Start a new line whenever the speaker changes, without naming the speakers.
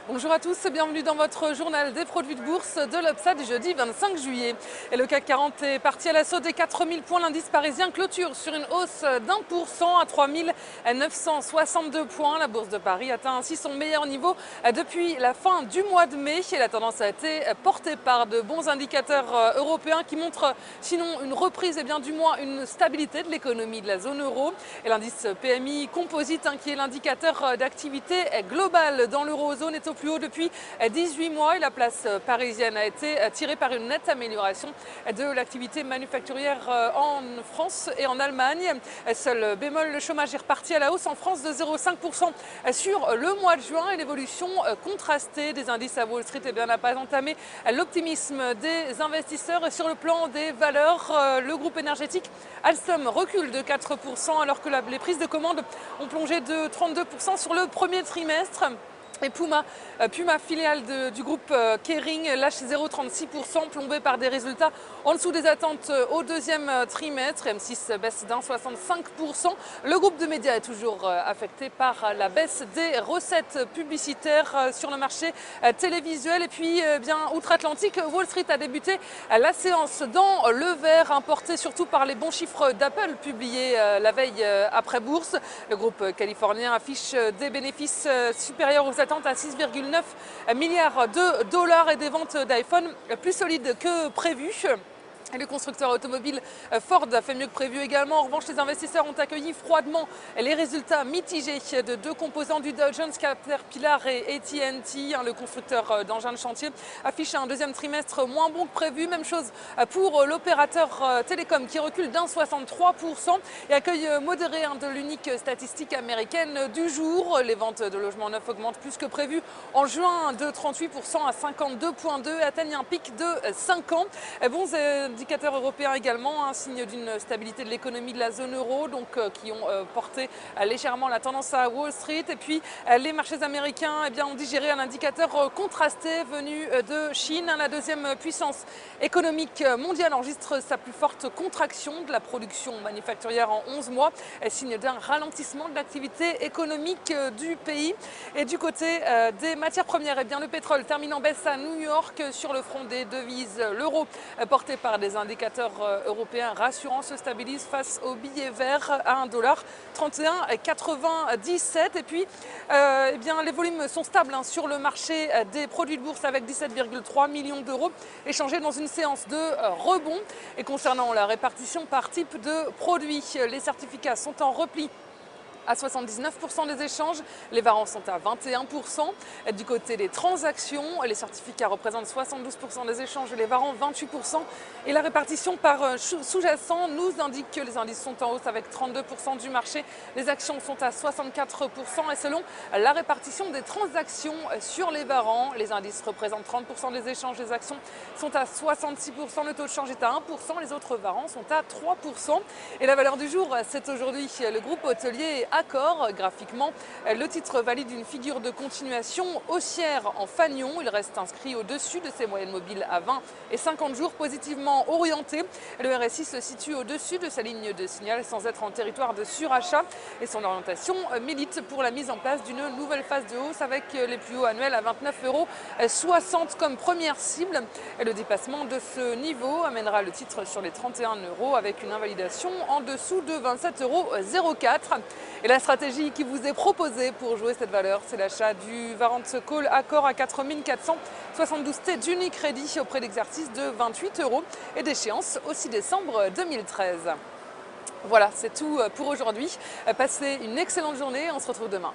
Bonjour à tous, bienvenue dans votre journal des produits de bourse de l'Obsa du jeudi 25 juillet. Et le CAC 40 est parti à l'assaut des 4000 points. L'indice parisien clôture sur une hausse d'1% à 3962 points. La bourse de Paris atteint ainsi son meilleur niveau depuis la fin du mois de mai. Et la tendance a été portée par de bons indicateurs européens qui montrent sinon une reprise, et bien du moins une stabilité de l'économie de la zone euro. Et l'indice PMI composite, qui est l'indicateur d'activité globale dans l'eurozone, est au plus haut depuis 18 mois et la place parisienne a été tirée par une nette amélioration de l'activité manufacturière en France et en Allemagne. Seul bémol, le chômage est reparti à la hausse en France de 0,5% sur le mois de juin et l'évolution contrastée des indices à Wall Street n'a pas entamé l'optimisme des investisseurs. Et sur le plan des valeurs, le groupe énergétique Alstom recule de 4% alors que les prises de commandes ont plongé de 32% sur le premier trimestre. Et Puma, filiale du groupe Kering, lâche 0,36%, plombé par des résultats en dessous des attentes au deuxième trimestre. M6 baisse d'1,65%. Le groupe de médias est toujours affecté par la baisse des recettes publicitaires sur le marché télévisuel. Et puis, outre-Atlantique, Wall Street a débuté la séance dans le vert, importé surtout par les bons chiffres d'Apple publiés la veille après bourse. Le groupe californien affiche des bénéfices supérieurs aux attentes à 6,9 milliards de dollars et des ventes d'iPhone plus solides que prévu. Et le constructeur automobile Ford a fait mieux que prévu également. En revanche, les investisseurs ont accueilli froidement les résultats mitigés de deux composants du Dow Jones, Caterpillar et AT&T. Le constructeur d'engins de chantier affiche un deuxième trimestre moins bon que prévu. Même chose pour l'opérateur télécom qui recule d'1,63% et accueille modéré de l'unique statistique américaine du jour. Les ventes de logements neufs augmentent plus que prévu en juin de 38% à 52,2 et atteignent un pic de 5 ans. Bons indicateurs européens également, un signe d'une stabilité de l'économie de la zone euro, qui ont porté légèrement la tendance à Wall Street. Et puis les marchés américains ont digéré un indicateur contrasté venu de Chine. La deuxième puissance économique mondiale enregistre sa plus forte contraction de la production manufacturière en 11 mois, signe d'un ralentissement de l'activité économique du pays. Et du côté des matières premières, le pétrole termine en baisse à New York sur le front des devises. L'euro, porté par des indicateurs européens rassurants, se stabilise face au billet vert à 1,3197 $. Et puis, les volumes sont stables sur le marché des produits de bourse avec 17,3 millions d'euros échangés dans une séance de rebond. Et concernant la répartition par type de produits, les certificats sont en repli à 79% des échanges, les varants sont à 21%. Du côté des transactions, les certificats représentent 72% des échanges et les varants 28%. Et la répartition par sous-jacent nous indique que les indices sont en hausse avec 32% du marché. Les actions sont à 64% et selon la répartition des transactions sur les varants, les indices représentent 30% des échanges, les actions sont à 66%, le taux de change est à 1%, les autres varants sont à 3%. Et la valeur du jour, c'est aujourd'hui le groupe hôtelier Accor. Graphiquement, le titre valide une figure de continuation haussière en fanion. Il reste inscrit au-dessus de ses moyennes mobiles à 20 et 50 jours positivement orienté. Le RSI se situe au-dessus de sa ligne de signal sans être en territoire de surachat et son orientation milite pour la mise en place d'une nouvelle phase de hausse avec les plus hauts annuels à 29,60 € comme première cible. Et le dépassement de ce niveau amènera le titre sur les 31 € avec une invalidation en dessous de 27,04 €. Et la stratégie qui vous est proposée pour jouer cette valeur, c'est l'achat du Warrant Call Accor à 4472 T d'Unicredit au prix d'exercice de 28 € et d'échéance au 6 décembre 2013. Voilà, c'est tout pour aujourd'hui. Passez une excellente journée, on se retrouve demain.